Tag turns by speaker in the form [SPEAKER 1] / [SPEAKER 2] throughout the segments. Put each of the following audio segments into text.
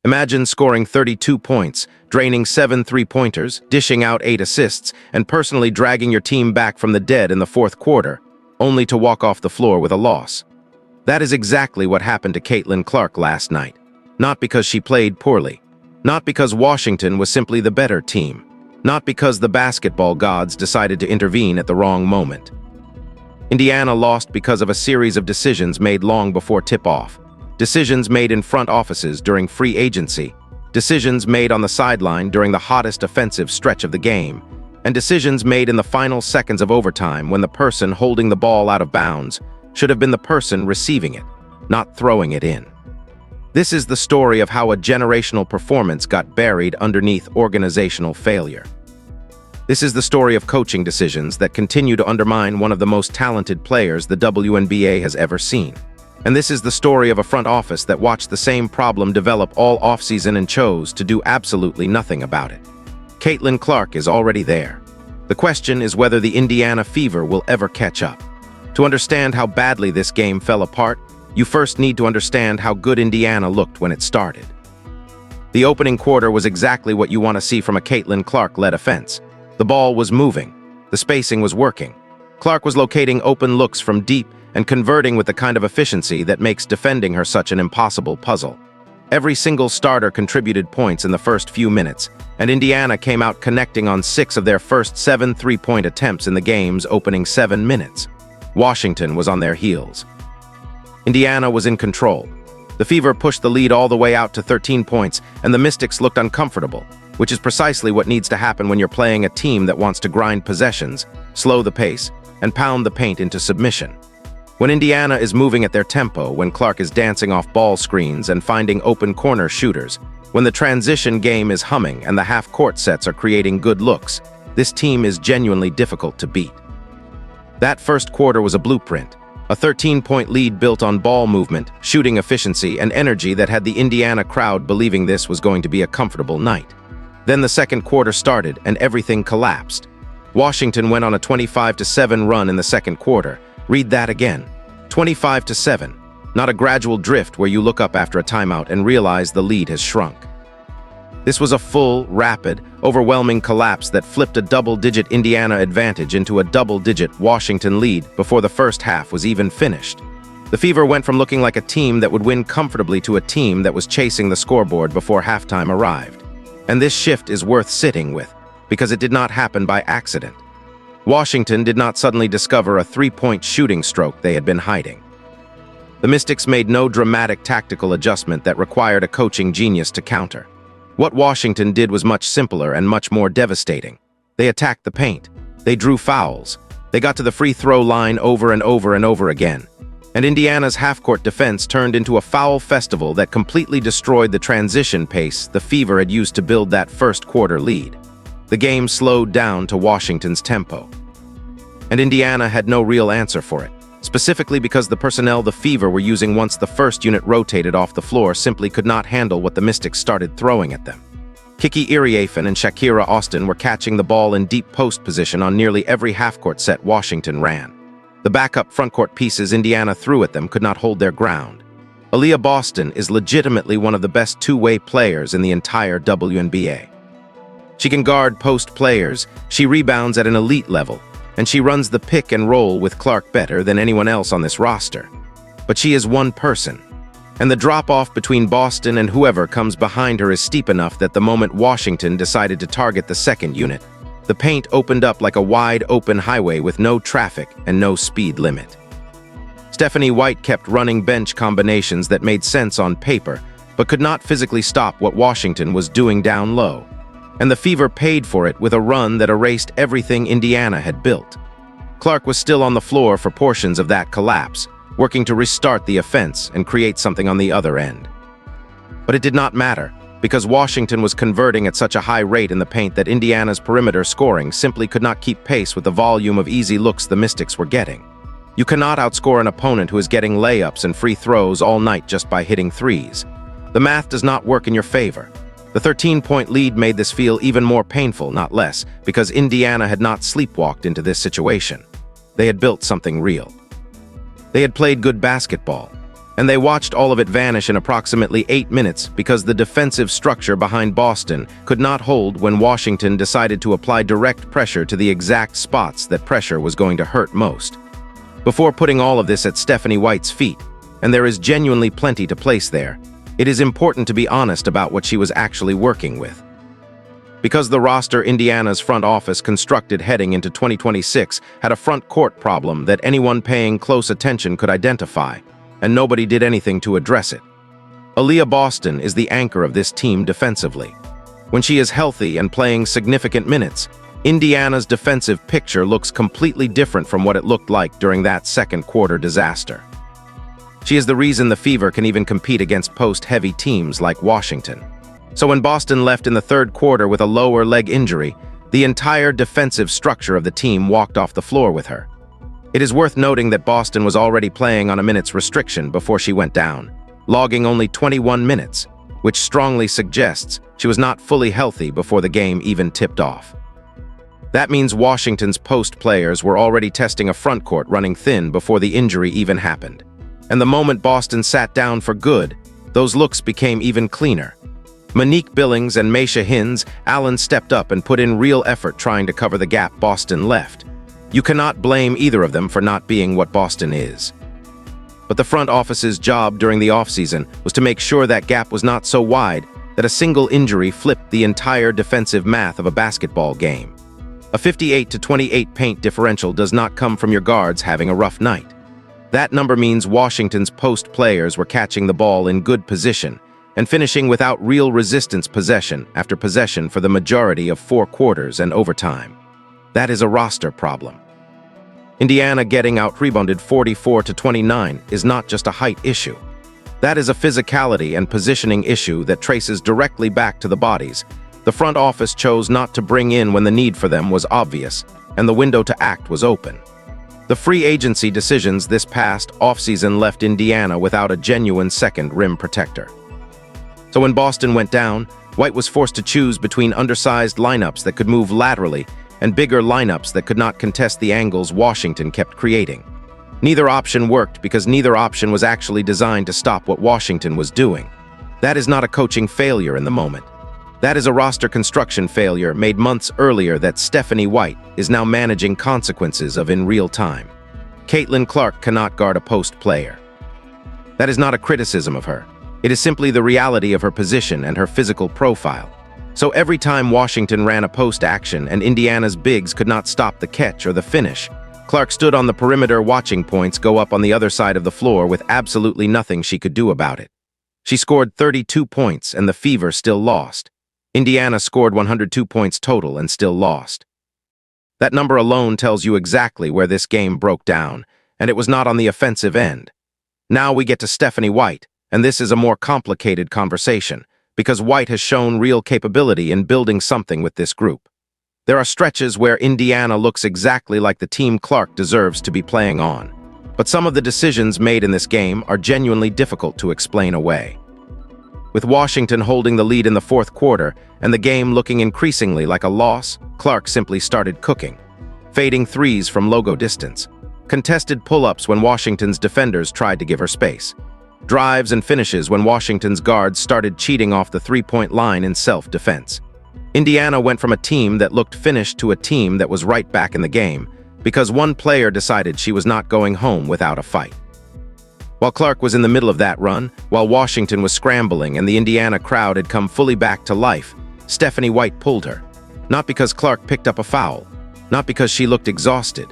[SPEAKER 1] Imagine scoring 32 points, draining 7 three-pointers, dishing out 8 assists, and personally dragging your team back from the dead in the fourth quarter, only to walk off the floor with a loss. That is exactly what happened to Caitlyn Clark last night. Not because she played poorly. Not because Washington was simply the better team. Not because the basketball gods decided to intervene at the wrong moment. Indiana lost because of a series of decisions made long before tip-off. Decisions made in front offices during free agency, decisions made on the sideline during the hottest offensive stretch of the game, and decisions made in the final seconds of overtime when the person holding the ball out of bounds should have been the person receiving it, not throwing it in. This is the story of how a generational performance got buried underneath organizational failure. This is the story of coaching decisions that continue to undermine one of the most talented players the WNBA has ever seen. And this is the story of a front office that watched the same problem develop all offseason and chose to do absolutely nothing about it. Caitlyn Clark is already there. The question is whether the Indiana Fever will ever catch up. To understand how badly this game fell apart, you first need to understand how good Indiana looked when it started. The opening quarter was exactly what you want to see from a Caitlyn Clark-led offense. The ball was moving. The spacing was working. Clark was locating open looks from deep and converting with the kind of efficiency that makes defending her such an impossible puzzle. Every single starter contributed points in the first few minutes, and Indiana came out connecting on 6 of their first 7 three-point attempts in the game's opening 7 minutes. Washington was on their heels. Indiana was in control. The Fever pushed the lead all the way out to 13 points, and the Mystics looked uncomfortable, which is precisely what needs to happen when you're playing a team that wants to grind possessions, slow the pace, and pound the paint into submission. When Indiana is moving at their tempo, when Clark is dancing off ball screens and finding open corner shooters, when the transition game is humming and the half-court sets are creating good looks, this team is genuinely difficult to beat. That first quarter was a blueprint, a 13-point lead built on ball movement, shooting efficiency, and energy that had the Indiana crowd believing this was going to be a comfortable night. Then the second quarter started and everything collapsed. Washington went on a 25-7 run in the second quarter. Read that again. 25-7. Not a gradual drift where you look up after a timeout and realize the lead has shrunk. This was a full, rapid, overwhelming collapse that flipped a double-digit Indiana advantage into a double-digit Washington lead before the first half was even finished. The Fever went from looking like a team that would win comfortably to a team that was chasing the scoreboard before halftime arrived. And this shift is worth sitting with, because it did not happen by accident. Washington did not suddenly discover a three-point shooting stroke they had been hiding. The Mystics made no dramatic tactical adjustment that required a coaching genius to counter. What Washington did was much simpler and much more devastating. They attacked the paint. They drew fouls. They got to the free throw line over and over and over again. And Indiana's half-court defense turned into a foul festival that completely destroyed the transition pace the Fever had used to build that first quarter lead. The game slowed down to Washington's tempo. And Indiana had no real answer for it, specifically because the personnel the Fever were using once the first unit rotated off the floor simply could not handle what the Mystics started throwing at them. Kiki Iriafen and Shakira Austin were catching the ball in deep post position on nearly every half-court set Washington ran. The backup frontcourt pieces Indiana threw at them could not hold their ground. Aaliyah Boston is legitimately one of the best two-way players in the entire WNBA. She can guard post players, she rebounds at an elite level, and she runs the pick and roll with Clark better than anyone else on this roster. But she is one person, and the drop-off between Boston and whoever comes behind her is steep enough that the moment Washington decided to target the second unit, the paint opened up like a wide-open highway with no traffic and no speed limit. Stephanie White kept running bench combinations that made sense on paper, but could not physically stop what Washington was doing down low. And the Fever paid for it with a run that erased everything Indiana had built. Clark was still on the floor for portions of that collapse, working to restart the offense and create something on the other end. But it did not matter, because Washington was converting at such a high rate in the paint that Indiana's perimeter scoring simply could not keep pace with the volume of easy looks the Mystics were getting. You cannot outscore an opponent who is getting layups and free throws all night just by hitting threes. The math does not work in your favor. The 13-point lead made this feel even more painful, not less, because Indiana had not sleepwalked into this situation. They had built something real. They had played good basketball. And they watched all of it vanish in approximately 8 minutes because the defensive structure behind Boston could not hold when Washington decided to apply direct pressure to the exact spots that pressure was going to hurt most. Before putting all of this at Stephanie White's feet, and there is genuinely plenty to place there, it is important to be honest about what she was actually working with. Because the roster Indiana's front office constructed heading into 2026 had a front court problem that anyone paying close attention could identify, and nobody did anything to address it. Aaliyah Boston is the anchor of this team defensively. When she is healthy and playing significant minutes, Indiana's defensive picture looks completely different from what it looked like during that second quarter disaster. She is the reason the Fever can even compete against post-heavy teams like Washington. So when Boston left in the third quarter with a lower leg injury, the entire defensive structure of the team walked off the floor with her. It is worth noting that Boston was already playing on a minutes restriction before she went down, logging only 21 minutes, which strongly suggests she was not fully healthy before the game even tipped off. That means Washington's post players were already testing a front court running thin before the injury even happened. And the moment Boston sat down for good, those looks became even cleaner. Monique Billings and Maisha Hins, Allen stepped up and put in real effort trying to cover the gap Boston left. You cannot blame either of them for not being what Boston is. But the front office's job during the offseason was to make sure that gap was not so wide that a single injury flipped the entire defensive math of a basketball game. A 58-28 paint differential does not come from your guards having a rough night. That number means Washington's post players were catching the ball in good position and finishing without real resistance possession after possession for the majority of 4 quarters and overtime. That is a roster problem. Indiana getting out-rebounded 44-29 is not just a height issue. That is a physicality and positioning issue that traces directly back to the bodies the front office chose not to bring in when the need for them was obvious and the window to act was open. The free agency decisions this past offseason left Indiana without a genuine second rim protector. So when Boston went down, White was forced to choose between undersized lineups that could move laterally and bigger lineups that could not contest the angles Washington kept creating. Neither option worked because neither option was actually designed to stop what Washington was doing. That is not a coaching failure in the moment. That is a roster construction failure made months earlier that Stephanie White is now managing consequences of in real time. Caitlyn Clark cannot guard a post player. That is not a criticism of her. It is simply the reality of her position and her physical profile. So every time Washington ran a post action and Indiana's bigs could not stop the catch or the finish, Clark stood on the perimeter watching points go up on the other side of the floor with absolutely nothing she could do about it. She scored 32 points and the Fever still lost. Indiana scored 102 points total and still lost. That number alone tells you exactly where this game broke down, and it was not on the offensive end. Now we get to Stephanie White, and this is a more complicated conversation, because White has shown real capability in building something with this group. There are stretches where Indiana looks exactly like the team Clark deserves to be playing on, but some of the decisions made in this game are genuinely difficult to explain away. With Washington holding the lead in the fourth quarter and the game looking increasingly like a loss, Clark simply started cooking. Fading threes from logo distance. Contested pull-ups when Washington's defenders tried to give her space. Drives and finishes when Washington's guards started cheating off the three-point line in self-defense. Indiana went from a team that looked finished to a team that was right back in the game because one player decided she was not going home without a fight. While Clark was in the middle of that run, while Washington was scrambling and the Indiana crowd had come fully back to life, Stephanie White pulled her. Not because Clark picked up a foul, not because she looked exhausted,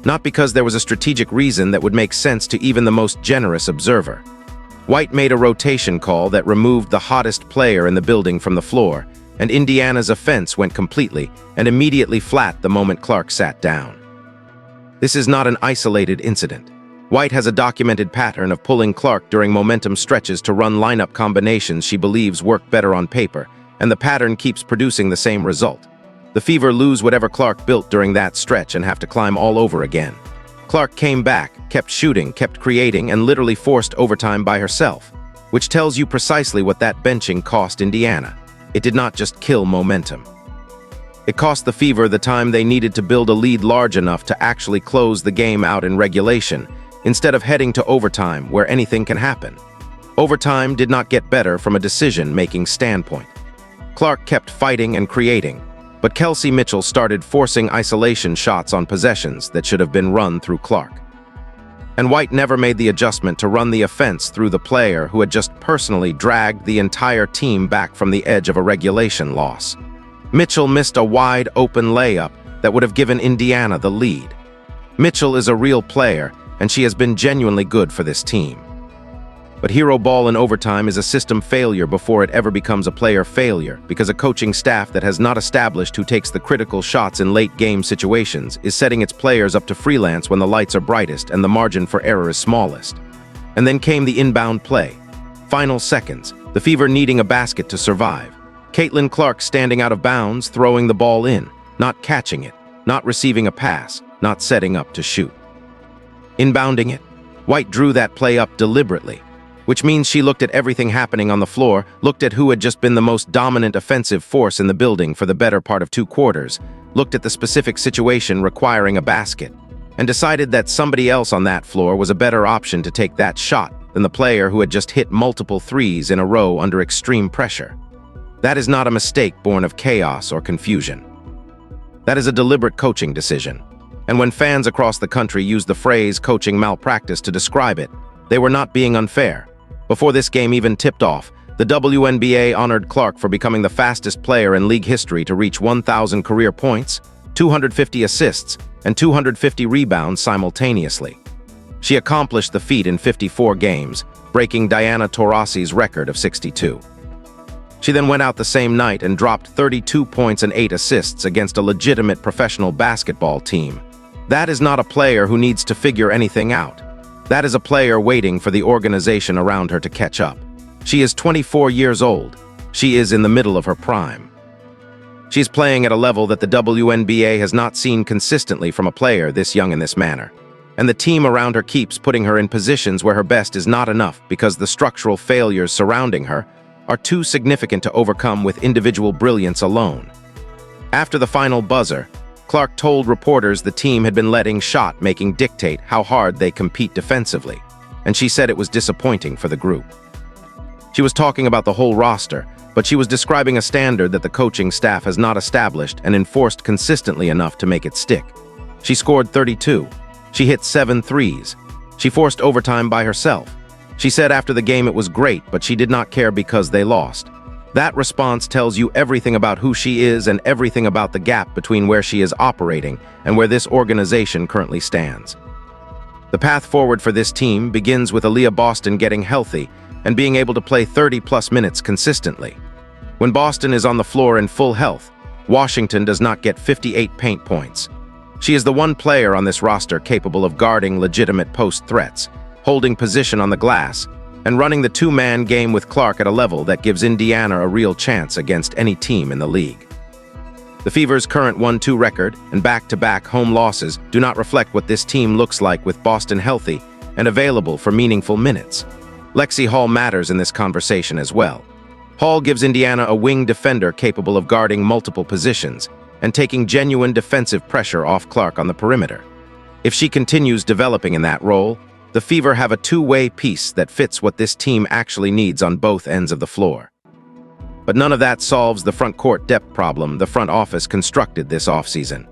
[SPEAKER 1] not because there was a strategic reason that would make sense to even the most generous observer. White made a rotation call that removed the hottest player in the building from the floor, and Indiana's offense went completely and immediately flat the moment Clark sat down. This is not an isolated incident. White has a documented pattern of pulling Clark during momentum stretches to run lineup combinations she believes work better on paper, and the pattern keeps producing the same result. The Fever lose whatever Clark built during that stretch and have to climb all over again. Clark came back, kept shooting, kept creating, and literally forced overtime by herself, which tells you precisely what that benching cost Indiana. It did not just kill momentum. It cost the Fever the time they needed to build a lead large enough to actually close the game out in regulation, instead of heading to overtime where anything can happen. Overtime did not get better from a decision-making standpoint. Clark kept fighting and creating, but Kelsey Mitchell started forcing isolation shots on possessions that should have been run through Clark. And White never made the adjustment to run the offense through the player who had just personally dragged the entire team back from the edge of a regulation loss. Mitchell missed a wide-open layup that would have given Indiana the lead. Mitchell is a real player, and she has been genuinely good for this team. But hero ball in overtime is a system failure before it ever becomes a player failure, because a coaching staff that has not established who takes the critical shots in late-game situations is setting its players up to freelance when the lights are brightest and the margin for error is smallest. And then came the inbound play. Final seconds, the Fever needing a basket to survive. Caitlyn Clark standing out of bounds, throwing the ball in, not catching it, not receiving a pass, not setting up to shoot. Inbounding it, White drew that play up deliberately, which means she looked at everything happening on the floor, looked at who had just been the most dominant offensive force in the building for the better part of 2 quarters, looked at the specific situation requiring a basket, and decided that somebody else on that floor was a better option to take that shot than the player who had just hit multiple threes in a row under extreme pressure. That is not a mistake born of chaos or confusion. That is a deliberate coaching decision. And when fans across the country use the phrase coaching malpractice to describe it, they were not being unfair. Before this game even tipped off, the WNBA honored Clark for becoming the fastest player in league history to reach 1,000 career points, 250 assists, and 250 rebounds simultaneously. She accomplished the feat in 54 games, breaking Diana Taurasi's record of 62. She then went out the same night and dropped 32 points and 8 assists against a legitimate professional basketball team. That is not a player who needs to figure anything out. That is a player waiting for the organization around her to catch up. She is 24 years old. She is in the middle of her prime. She's playing at a level that the WNBA has not seen consistently from a player this young in this manner. And the team around her keeps putting her in positions where her best is not enough because the structural failures surrounding her are too significant to overcome with individual brilliance alone. After the final buzzer, Clark told reporters the team had been letting shot-making dictate how hard they compete defensively, and she said it was disappointing for the group. She was talking about the whole roster, but she was describing a standard that the coaching staff has not established and enforced consistently enough to make it stick. She scored 32. She hit 7 threes. She forced overtime by herself. She said after the game it was great, but she did not care because they lost. That response tells you everything about who she is and everything about the gap between where she is operating and where this organization currently stands. The path forward for this team begins with Aaliyah Boston getting healthy and being able to play 30-plus minutes consistently. When Boston is on the floor in full health, Washington does not get 58 paint points. She is the one player on this roster capable of guarding legitimate post threats, holding position on the glass, and running the 2-man game with Clark at a level that gives Indiana a real chance against any team in the league. The Fever's current 1-2 record and back-to-back home losses do not reflect what this team looks like with Boston healthy and available for meaningful minutes. Lexi Hall matters in this conversation as well. Hall gives Indiana a wing defender capable of guarding multiple positions and taking genuine defensive pressure off Clark on the perimeter. If she continues developing in that role, the Fever have a 2-way piece that fits what this team actually needs on both ends of the floor. But none of that solves the front court depth problem the front office constructed this offseason.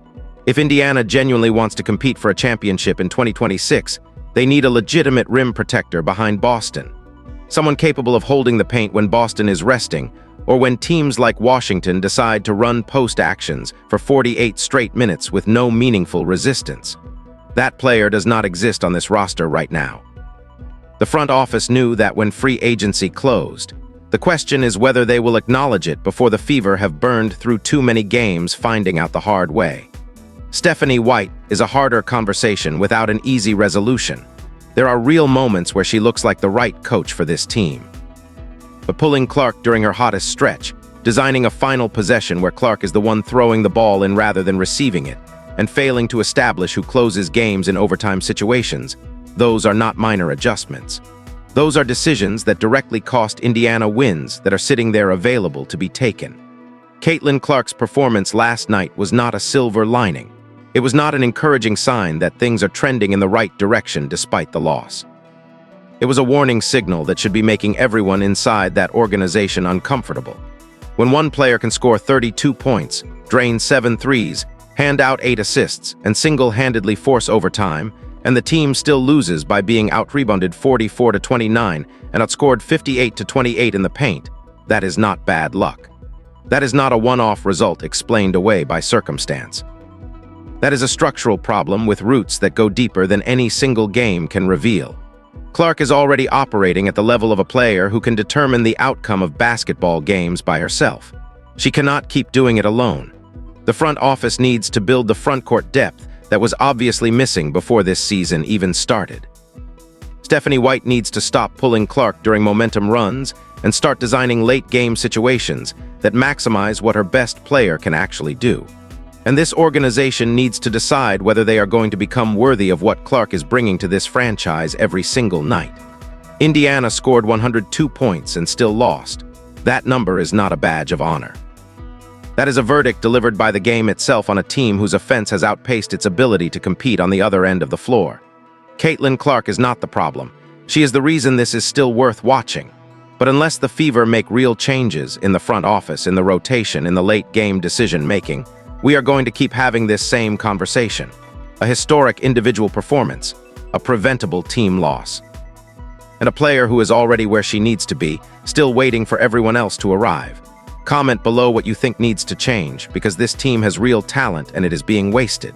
[SPEAKER 1] If Indiana genuinely wants to compete for a championship in 2026, they need a legitimate rim protector behind Boston. Someone capable of holding the paint when Boston is resting, or when teams like Washington decide to run post actions for 48 straight minutes with no meaningful resistance. That player does not exist on this roster right now. The front office knew that when free agency closed. The question is whether they will acknowledge it before the Fever have burned through too many games finding out the hard way. Stephanie White is a harder conversation without an easy resolution. There are real moments where she looks like the right coach for this team. But pulling Clark during her hottest stretch, designing a final possession where Clark is the one throwing the ball in rather than receiving it, and failing to establish who closes games in overtime situations, those are not minor adjustments. Those are decisions that directly cost Indiana wins that are sitting there available to be taken. Caitlyn Clark's performance last night was not a silver lining. It was not an encouraging sign that things are trending in the right direction despite the loss. It was a warning signal that should be making everyone inside that organization uncomfortable. When one player can score 32 points, drain 7 threes, hand out 8 assists, and single-handedly force overtime, and the team still loses by being out-rebounded 44-29 and outscored 58-28 in the paint, that is not bad luck. That is not a one-off result explained away by circumstance. That is a structural problem with roots that go deeper than any single game can reveal. Clark is already operating at the level of a player who can determine the outcome of basketball games by herself. She cannot keep doing it alone. The front office needs to build the front-court depth that was obviously missing before this season even started. Stephanie White needs to stop pulling Clark during momentum runs and start designing late-game situations that maximize what her best player can actually do. And this organization needs to decide whether they are going to become worthy of what Clark is bringing to this franchise every single night. Indiana scored 102 points and still lost. That number is not a badge of honor. That is a verdict delivered by the game itself on a team whose offense has outpaced its ability to compete on the other end of the floor. Caitlyn Clark is not the problem. She is the reason this is still worth watching. But unless the Fever make real changes in the front office, in the rotation, in the late-game decision-making, we are going to keep having this same conversation. A historic individual performance, a preventable team loss, and a player who is already where she needs to be, still waiting for everyone else to arrive. Comment below what you think needs to change, because this team has real talent and it is being wasted.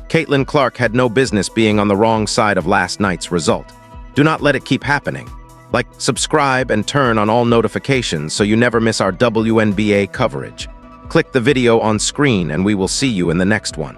[SPEAKER 1] Caitlyn Clark had no business being on the wrong side of last night's result. Do not let it keep happening. Like, subscribe, and turn on all notifications so you never miss our WNBA coverage. Click the video on screen and we will see you in the next one.